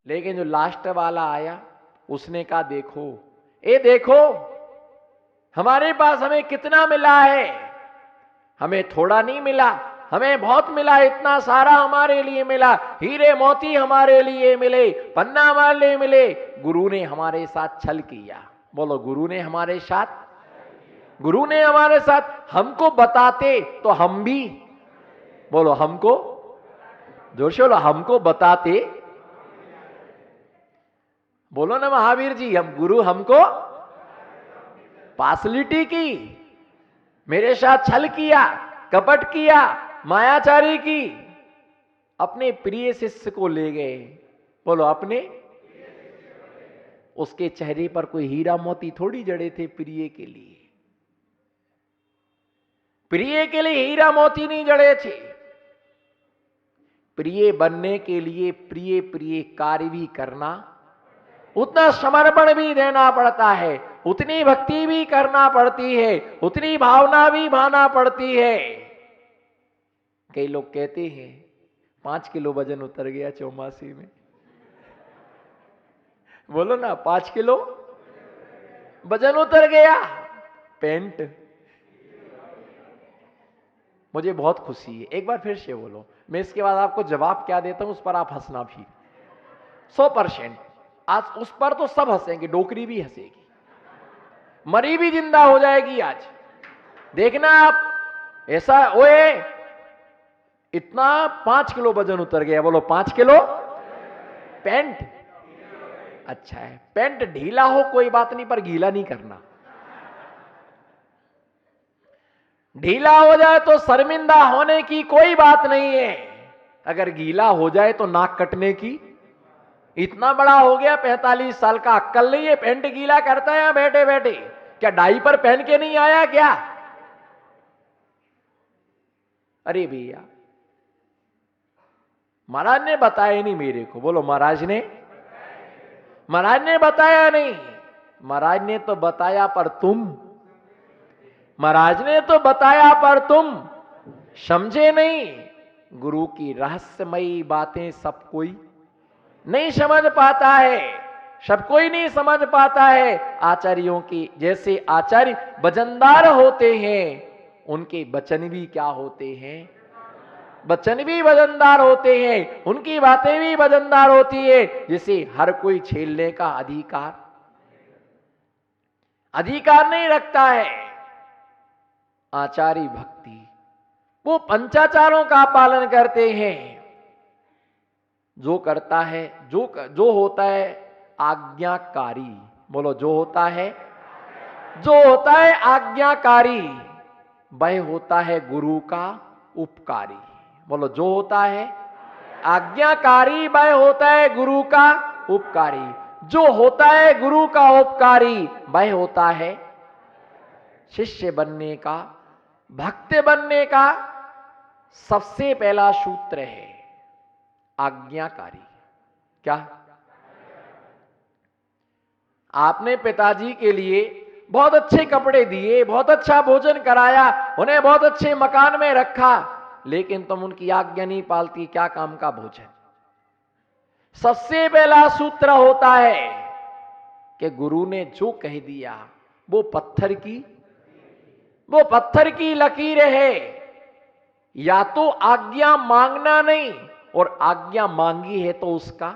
लेकिन जो लास्ट वाला आया उसने कहा देखो, ए देखो हमारे पास हमें कितना मिला है, हमें थोड़ा नहीं मिला, हमें बहुत मिला, इतना सारा हमारे लिए मिला, हीरे मोती हमारे लिए मिले, पन्ना हमारे लिए मिले। गुरु ने हमारे साथ छल किया। बोलो, गुरु ने हमारे साथ, गुरु ने हमारे साथ, हमको बताते तो हम भी, बोलो हमको, जोर से बोलो, हमको बताते, बोलो ना महावीर जी, हम गुरु हमको पार्सलिटी की, मेरे साथ छल किया, कपट किया, मायाचारी की, अपने प्रिय शिष्य को ले गए। बोलो अपने, उसके चेहरे पर कोई हीरा मोती थोड़ी जड़े थे। प्रिय के लिए, प्रिय के लिए हीरा मोती नहीं जड़े थे। प्रिय बनने के लिए प्रिय प्रिय कार्य भी करना, उतना समर्पण भी देना पड़ता है, उतनी भक्ति भी करना पड़ती है, उतनी भावना भी भाना पड़ती है। कई लोग कहते हैं 5 किलो वजन उतर गया चौमासी में। बोलो ना, 5 किलो वजन उतर गया। पेंट, मुझे बहुत खुशी है। एक बार फिर से बोलो, मैं इसके बाद आपको जवाब क्या देता हूं उस पर आप हंसना भी 100%। आज उस पर तो सब हंसेंगे, डोकरी भी हंसेगी, मरी भी जिंदा हो जाएगी। आज देखना आप, ऐसा ओए इतना 5 किलो वजन उतर गया। बोलो 5 किलो। पेंट अच्छा है, पेंट ढीला हो कोई बात नहीं, पर गीला नहीं करना। ढीला हो जाए तो शर्मिंदा होने की कोई बात नहीं है, अगर गीला हो जाए तो नाक कटने की। इतना बड़ा हो गया, 45 साल का, अक्कल नहीं है, पेंट गीला करता है यहां बैठे बैठे। क्या डायपर पहन के नहीं आया क्या? अरे भैया, महाराज ने बताया नहीं मेरे को। बोलो महाराज ने, महाराज ने बताया नहीं। महाराज ने तो बताया पर तुम, महाराज ने तो बताया पर तुम समझे नहीं। गुरु की रहस्यमयी बातें सब कोई नहीं समझ पाता है, सब कोई नहीं समझ पाता है। आचार्यों की, जैसे आचार्य वजनदार होते हैं, उनके वचन भी क्या होते हैं? वचन भी वजनदार होते हैं, उनकी बातें भी वजनदार होती है, जिसे हर कोई छेड़ने का अधिकार नहीं रखता है। आचार्य भक्ति, वो पंचाचारों का पालन करते हैं। जो करता है, जो होता है आज्ञाकारी। बोलो, जो होता है आज्ञाकारी, वह होता है गुरु का उपकारी। बोलो, जो होता है आज्ञाकारी, वह होता है गुरु का उपकारी। जो होता है गुरु का उपकारी, वह होता है शिष्य बनने का, भक्त बनने का सबसे पहला सूत्र है आज्ञाकारी। क्या? आपने पिताजी के लिए बहुत अच्छे कपड़े दिए, बहुत अच्छा भोजन कराया, उन्हें बहुत अच्छे मकान में रखा, लेकिन तुम उनकी आज्ञा नहीं पालती, क्या काम का भोजन? सबसे पहला सूत्र होता है कि गुरु ने जो कह दिया वो पत्थर की लकीर है। या तो आज्ञा मांगना नहीं, और आज्ञा मांगी है तो उसका,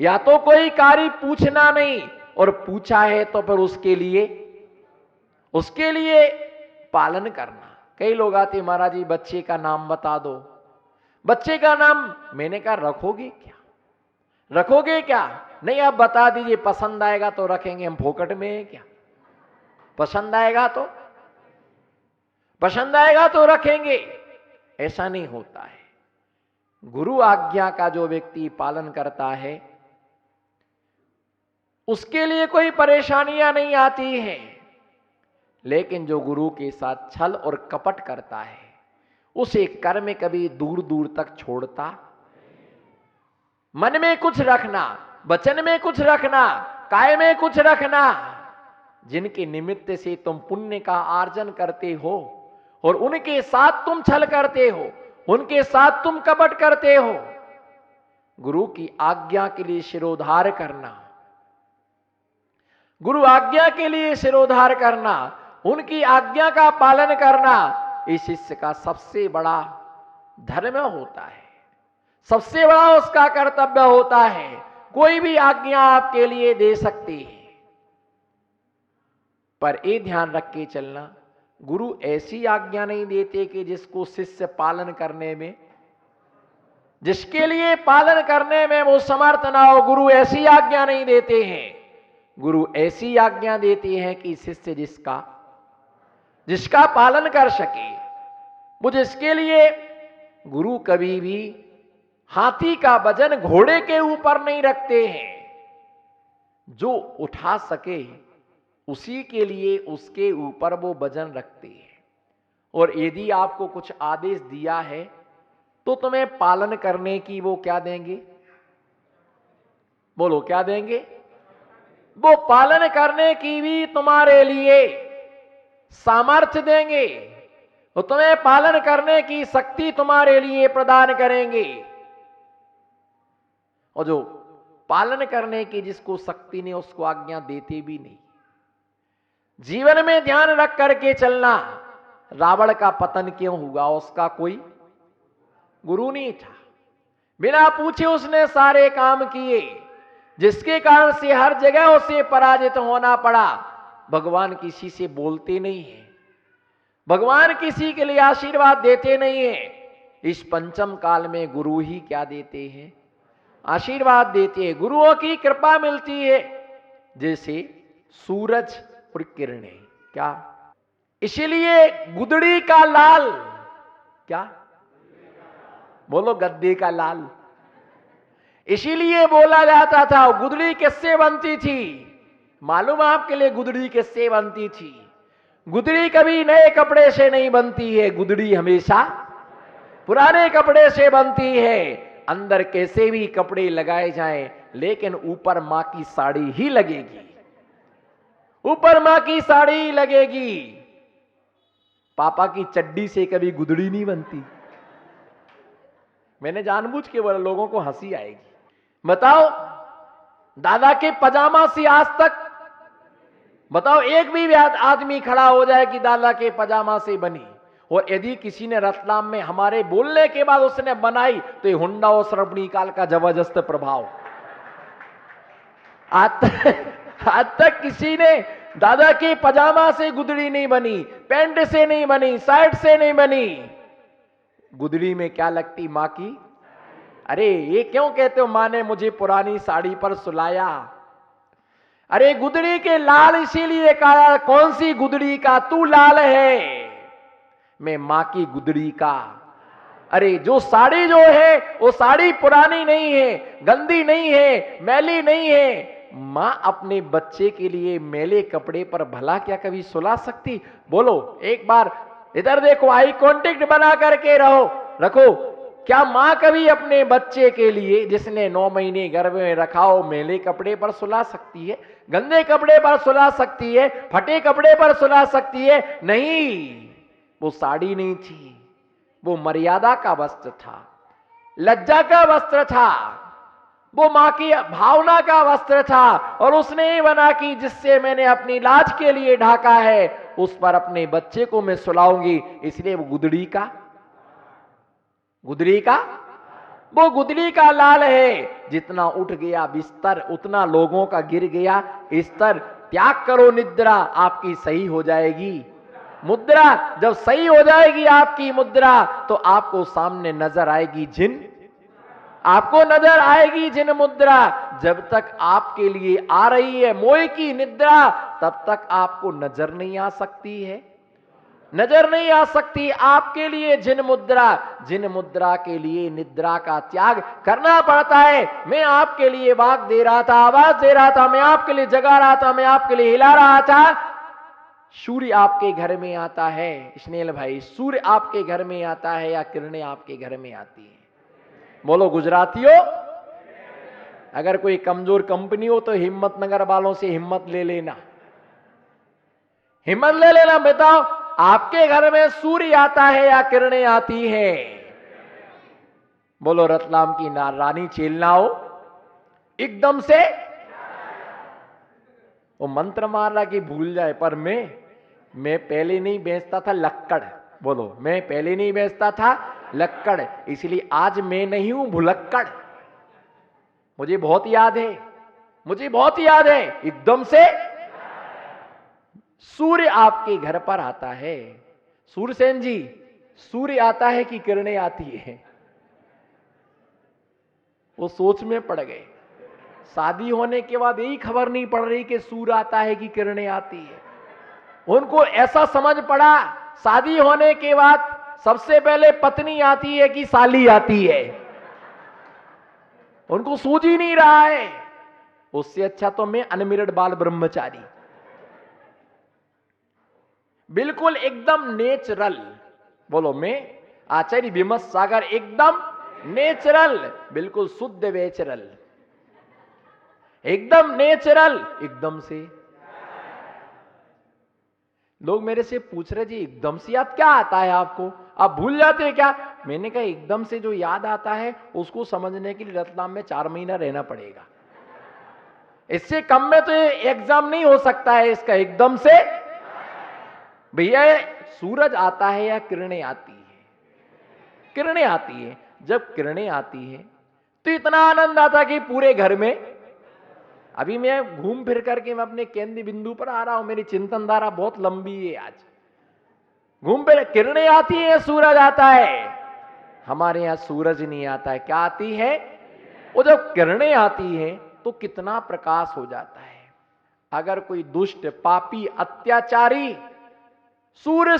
या तो कोई कार्य पूछना नहीं, और पूछा है तो फिर उसके लिए पालन करना। कई लोग आते, महाराज जी बच्चे का नाम बता दो। बच्चे का नाम, मैंने कहा रखोगे क्या? नहीं, आप बता दीजिए, पसंद आएगा तो रखेंगे, हम फोकट में है क्या? पसंद आएगा तो रखेंगे, ऐसा नहीं होता है। गुरु आज्ञा का जो व्यक्ति पालन करता है, उसके लिए कोई परेशानियां नहीं आती हैं। लेकिन जो गुरु के साथ छल और कपट करता है, उसे कर्म कभी दूर दूर तक छोड़ता। मन में कुछ रखना, वचन में कुछ रखना, काय में कुछ रखना, जिनके निमित्त से तुम पुण्य का आर्जन करते हो, और उनके साथ तुम छल करते हो, उनके साथ तुम कपट करते हो, गुरु की आज्ञा के लिए शिरोधार करना, गुरु आज्ञा के लिए शिरोधार करना, उनकी आज्ञा का पालन करना, इस शिष्य का सबसे बड़ा धर्म होता है, सबसे बड़ा उसका कर्तव्य होता है। कोई भी आज्ञा आपके लिए दे सकती है, पर ये ध्यान रख के चलना, गुरु ऐसी आज्ञा नहीं देते कि जिसको शिष्य पालन करने में, जिसके लिए पालन करने में वो समर्थ ना हो। गुरु ऐसी आज्ञा नहीं देते हैं। गुरु ऐसी आज्ञा देते हैं कि शिष्य जिसका पालन कर सके। मुझे इसके लिए गुरु कभी भी हाथी का वजन घोड़े के ऊपर नहीं रखते हैं। जो उठा सके उसी के लिए उसके ऊपर वो वजन रखते हैं। और यदि आपको कुछ आदेश दिया है तो तुम्हें पालन करने की वो क्या देंगे? बोलो क्या देंगे? वो पालन करने की भी तुम्हारे लिए सामर्थ्य देंगे, वो तुम्हें पालन करने की शक्ति तुम्हारे लिए प्रदान करेंगे। और जो पालन करने की जिसको शक्ति नहीं उसको आज्ञा देते भी नहीं। जीवन में ध्यान रख करके चलना, रावण का पतन क्यों हुआ? उसका कोई गुरु नहीं था। बिना पूछे उसने सारे काम किए, जिसके कारण से हर जगह उसे पराजित होना पड़ा। भगवान किसी से बोलते नहीं है, भगवान किसी के लिए आशीर्वाद देते नहीं है। इस पंचम काल में गुरु ही क्या देते हैं? आशीर्वाद देते हैं। गुरुओं की कृपा मिलती है जैसे सूरज और किरणें। क्या? इसीलिए गुदड़ी का लाल, क्या बोलो? गद्दे का लाल। इसीलिए बोला जाता था। गुदड़ी किससे बनती थी? मालूम आपके लिए गुदड़ी किससे बनती थी? गुदड़ी कभी नए कपड़े से नहीं बनती है, गुदड़ी हमेशा पुराने कपड़े से बनती है। अंदर कैसे भी कपड़े लगाए जाएं, लेकिन ऊपर मां की साड़ी ही लगेगी, ऊपर मां की साड़ी ही लगेगी। पापा की चड्डी से कभी गुदड़ी नहीं बनती। मैंने जानबूझ के बोला, लोगों को हंसी आएगी। बताओ, दादा के पजामा से आज तक बताओ एक भी आदमी खड़ा हो जाए कि दादा के पजामा से बनी। और यदि किसी ने रतलाम में हमारे बोलने के बाद उसने बनाई तो ये हुंडा और श्रवणी काल का जबरदस्त प्रभाव। आज तक किसी ने दादा के पजामा से गुदड़ी नहीं बनी, पैंट से नहीं बनी, शर्ट से नहीं बनी। गुदड़ी में क्या लगती? मां की। अरे ये क्यों कहते हो मां ने मुझे पुरानी साड़ी पर सुलाया? अरे गुदड़ी के लाल इसीलिए कहा। कौन सी गुदड़ी का तू लाल है? मैं मां की गुदड़ी का। अरे जो साड़ी जो है वो साड़ी पुरानी नहीं है, गंदी नहीं है, मैली नहीं है। मां अपने बच्चे के लिए मैले कपड़े पर भला क्या कभी सुला सकती? बोलो एक बार इधर देखो, आई कांटेक्ट बना करके रखो। क्या मां कभी अपने बच्चे के लिए, जिसने 9 महीने गर्भ में रखा हो, मैले कपड़े पर सुला सकती है? गंदे कपड़े पर सुला सकती है? फटे कपड़े पर सुला सकती है? नहीं। वो साड़ी नहीं थी, वो मर्यादा का वस्त्र था, लज्जा का वस्त्र था, वो मां की भावना का वस्त्र था। और उसने ही बना कि जिससे मैंने अपनी लाज के लिए ढाका है, उस पर अपने बच्चे को मैं सुलाऊंगी। इसलिए वो गुदड़ी का वो गुदड़ी का लाल है। जितना उठ गया बिस्तर उतना लोगों का गिर गया स्तर। त्याग करो निद्रा, आपकी सही हो जाएगी मुद्रा। जब सही हो जाएगी आपकी मुद्रा तो आपको सामने नजर आएगी जिन मुद्रा। जब तक आपके लिए आ रही है मोह की निद्रा, तब तक आपको नजर नहीं आ सकती आपके लिए जिन मुद्रा के लिए निद्रा का त्याग करना पड़ता है। मैं आपके लिए वाक दे रहा था, आवाज दे रहा था, मैं आपके लिए जगा रहा था, मैं आपके लिए हिला रहा था। सूर्य आपके घर में आता है, स्नेहल भाई, सूर्य आपके घर में आता है या किरणें आपके घर में आती है? बोलो गुजरातियों। अगर कोई कमजोर कंपनी हो तो हिम्मतनगर वालों से हिम्मत ले लेना, बताओ आपके घर में सूर्य आता है या किरणें आती है? बोलो रतलाम की रानी चेलनाओ एकदम से वो मंत्र मार रहा कि भूल जाए, पर मैं पहले नहीं बेचता था लक्कड़। बोलो, मैं पहले नहीं बेचता था लक्कड़, इसलिए आज मैं नहीं हूं भुलक्कड़। मुझे बहुत याद है, मुझे बहुत याद है। एकदम से सूर्य आपके घर पर आता है। सूरसेन जी, सूर्य आता है कि किरणें आती है? वो सोच में पड़ गए। शादी होने के बाद यही खबर नहीं पड़ रही कि सूर्य आता है कि किरणें आती है। उनको ऐसा समझ पड़ा शादी होने के बाद सबसे पहले पत्नी आती है कि साली आती है। उनको सूझ ही नहीं रहा है। उससे अच्छा तो मैं अनमेरिड बाल ब्रह्मचारी, बिल्कुल एकदम नेचुरल। बोलो, मैं आचार्य विमस सागर एकदम नेचुरल, बिल्कुल शुद्ध नेचुरल, एकदम नेचुरल, एकदम से। लोग मेरे से पूछ रहे जी एकदम से याद क्या आता है आपको, आप भूल जाते हैं क्या? मैंने कहा एकदम से जो याद आता है उसको समझने के लिए रतलाम में 4 महीना रहना पड़ेगा। इससे कम में तो एग्जाम नहीं हो सकता है इसका। एकदम से भैया सूरज आता है या किरणें आती है? किरणें आती है। जब किरणें आती है तो इतना आनंद आता कि पूरे घर में, अभी मैं घूम फिर करके मैं अपने केंद्र बिंदु पर आ रहा हूं। मेरी चिंतन धारा बहुत लंबी है आज। घूम फिर किरणें आती है, सूरज आता है। हमारे यहां सूरज नहीं आता है, क्या आती है? वो जब किरणें आती है तो कितना प्रकाश हो जाता है। अगर कोई दुष्ट पापी अत्याचारी सूर्य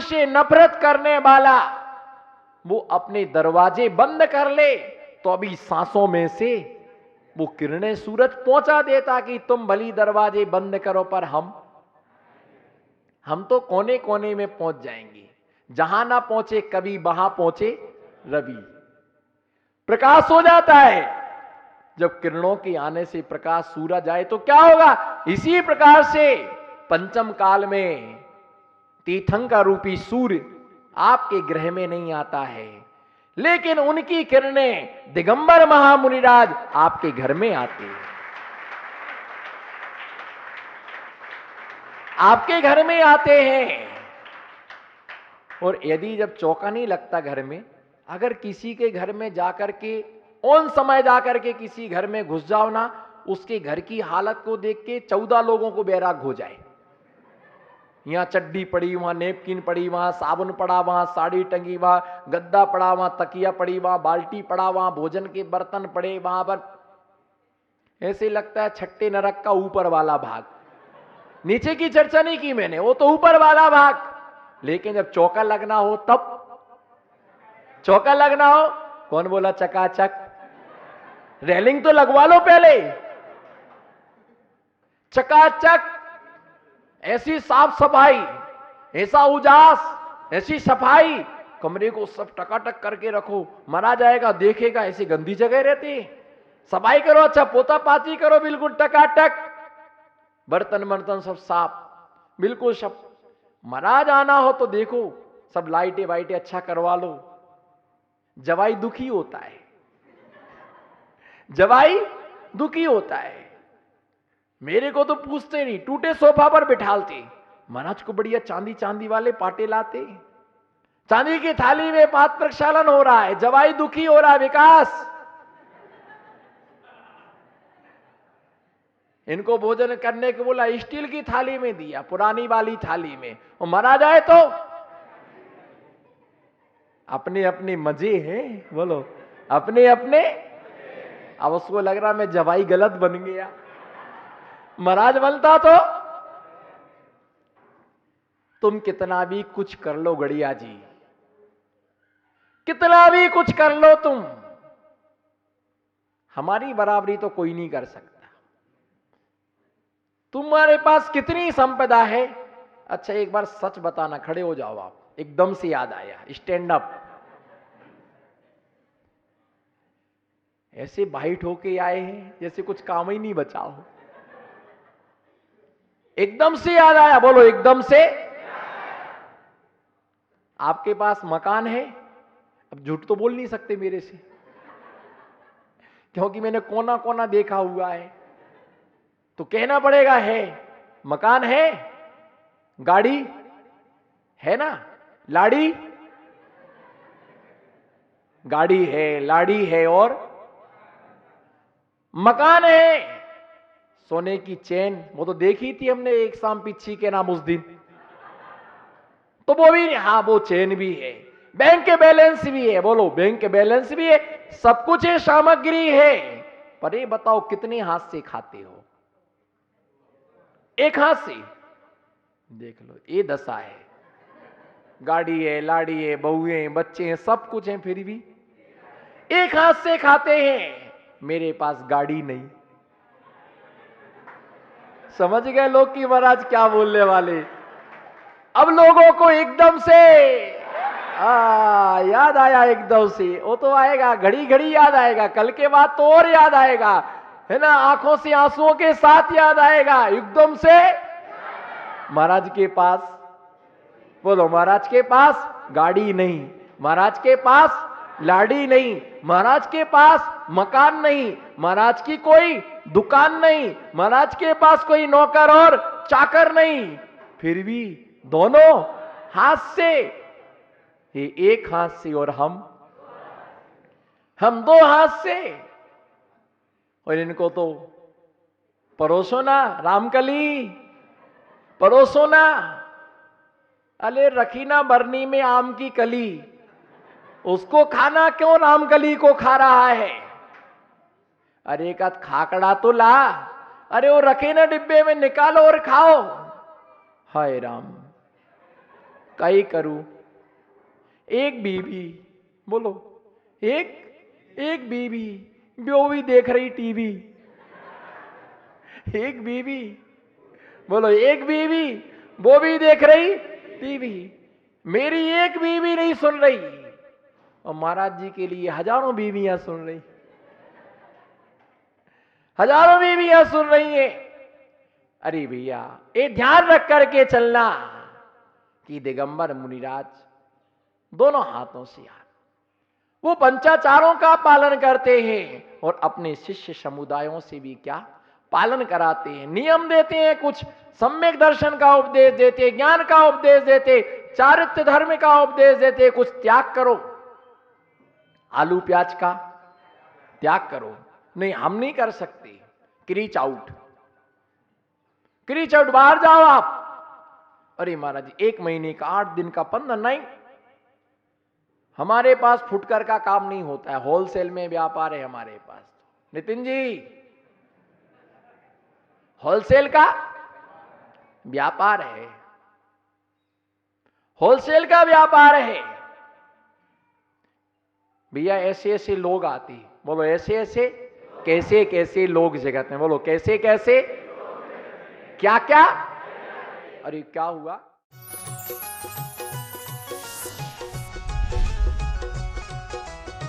से नफरत करने वाला वो अपने दरवाजे बंद कर ले तो अभी सांसों में से वो किरणें सूरज पहुंचा देता कि तुम भली दरवाजे बंद करो, पर हम तो कोने कोने में पहुंच जाएंगे। जहां ना पहुंचे कभी वहां पहुंचे रवि। प्रकाश हो जाता है। जब किरणों के आने से प्रकाश सूरज आए तो क्या होगा? इसी प्रकार से पंचम काल में तीर्थंकर रूपी सूर्य आपके ग्रह में नहीं आता है, लेकिन उनकी किरणें दिगंबर महामुनिराज आपके घर में आते हैं, आपके घर में आते हैं। और यदि जब चौका नहीं लगता घर में, अगर किसी के घर में जाकर के उन समय जाकर के किसी घर में घुस जाओ ना, उसके घर की हालत को देख के 14 लोगों को बैराग हो जाए। यहां चड्डी पड़ी, वहां नेपकिन पड़ी, वहां साबुन पड़ा, वहां साड़ी टंगी, वहां गद्दा पड़ा, वहां तकिया पड़ी, वहां बाल्टी पड़ा, वहां भोजन के बर्तन पड़े, वहां पर ऐसे लगता है छठे नरक का ऊपर वाला भाग। नीचे की चर्चा नहीं की मैंने, वो तो ऊपर वाला भाग। लेकिन जब चौका लगना हो, तब चौका लगना हो, कौन बोला चकाचक? रेलिंग तो लगवा लो पहले। चकाचक, ऐसी साफ सफाई, ऐसा उजास, ऐसी सफाई, कमरे को सब टकाटक करके रखो। मरा जाएगा देखेगा ऐसी गंदी जगह रहती है। सफाई करो, अच्छा पोता पाती करो, बिल्कुल टकाटक, बर्तन बर्तन सब साफ, बिल्कुल सब। मरा जाना हो तो देखो सब लाइटें वाइटें अच्छा करवा लो। जवाई दुखी होता है, जवाई दुखी होता है। मेरे को तो पूछते नहीं, टूटे सोफा पर बिठालते। महाराज को बढ़िया चांदी चांदी वाले पाटे लाते, चांदी की थाली में पात प्रक्षालन हो रहा है, जवाई दुखी हो रहा है। विकास, इनको भोजन करने को बोला, स्टील की थाली में दिया, पुरानी वाली थाली में। और मरा जाए तो अपने अपने मजे हैं। बोलो, अपने अपने। अब उसको लग रहा मैं जवाई गलत बन गया। महाराज बनता तो तुम कितना भी कुछ कर लो गड़िया जी, कितना भी कुछ कर लो तुम, हमारी बराबरी तो कोई नहीं कर सकता। तुम्हारे पास कितनी संपदा है। अच्छा एक बार सच बताना, खड़े हो जाओ आप, एकदम से याद आया, स्टैंड अप। ऐसे बाइट होके आए हैं जैसे कुछ काम ही नहीं बचा हो। एकदम से याद आया, बोलो एकदम से। आपके पास मकान है, अब झूठ तो बोल नहीं सकते मेरे से, क्योंकि मैंने कोना कोना देखा हुआ है, तो कहना पड़ेगा है। मकान है, गाड़ी है ना, लाड़ी, गाड़ी है, लाड़ी है और मकान है। सोने की चेन वो तो देखी थी हमने एक शाम पिच्छी के नाम उस दिन, तो वो भी, हाँ वो चेन भी है, बैंक के बैलेंस भी है, बोलो बैंक के बैलेंस भी है, सब कुछ है, सामग्री है। पर ये बताओ कितने हाथ से खाते हो? एक हाथ से। देख लो ये दशा है। गाड़ी है, लाड़ी है, बहुएं हैं, बच्चे हैं, सब कुछ है, फिर भी एक हाथ से खाते हैं। मेरे पास गाड़ी नहीं। समझ गए लोग कि महाराज क्या बोलने वाले। अब लोगों को एकदम से याद आया, एकदम से वो तो आएगा, घड़ी घड़ी याद आएगा, कल के बाद तो और याद आएगा, है ना, आंखों से आंसुओं के साथ याद आएगा एकदम से। महाराज के पास, बोलो महाराज के पास गाड़ी नहीं, महाराज के पास लाड़ी नहीं, महाराज के पास मकान नहीं, महाराज की कोई दुकान नहीं, महाराज के पास कोई नौकर और चाकर नहीं, फिर भी दोनों हाथ से, ये एक हाथ से और हम दो हाथ से। और इनको तो परोसो ना रामकली, परोसो ना। अरे रखी ना बरनी में आम की कली, उसको खाना क्यों रामकली को खा रहा है? अरे एक आध खाकड़ा तो ला, अरे वो रखे ना डिब्बे में, निकालो और खाओ। हाय राम, कई करूं। एक बीवी, बोलो एक बीवी, वो भी देख रही टीवी। एक बीवी, बोलो एक बीवी, वो भी देख रही टीवी। मेरी एक बीवी नहीं सुन रही, और महाराज जी के लिए हजारों बीवियां सुन रही, हजारों बीवियां सुन रही हैं। अरे भैया ये ध्यान रख करके चलना कि दिगंबर मुनिराज दोनों हाथों से यार वो पंचाचारों का पालन करते हैं, और अपने शिष्य समुदायों से भी क्या पालन कराते हैं, नियम देते हैं, कुछ सम्यक दर्शन का उपदेश देते, ज्ञान का उपदेश देते, चारित्र धर्म का उपदेश देते। कुछ त्याग करो, आलू प्याज का त्याग करो। नहीं हम नहीं कर सकते, क्रीच आउट, क्रीच आउट, बाहर जाओ आप। अरे महाराज जी 1 महीने का, 8 दिन का, 15 नहीं, हमारे पास फुटकर का काम नहीं होता है, होलसेल में व्यापार है हमारे पास। नितिन जी होलसेल का व्यापार है, होलसेल का व्यापार है भैया। ऐसे ऐसे लोग आते, बोलो ऐसे ऐसे, कैसे कैसे लोग जगत में, बोलो कैसे कैसे, क्या क्या। अरे क्या हुआ?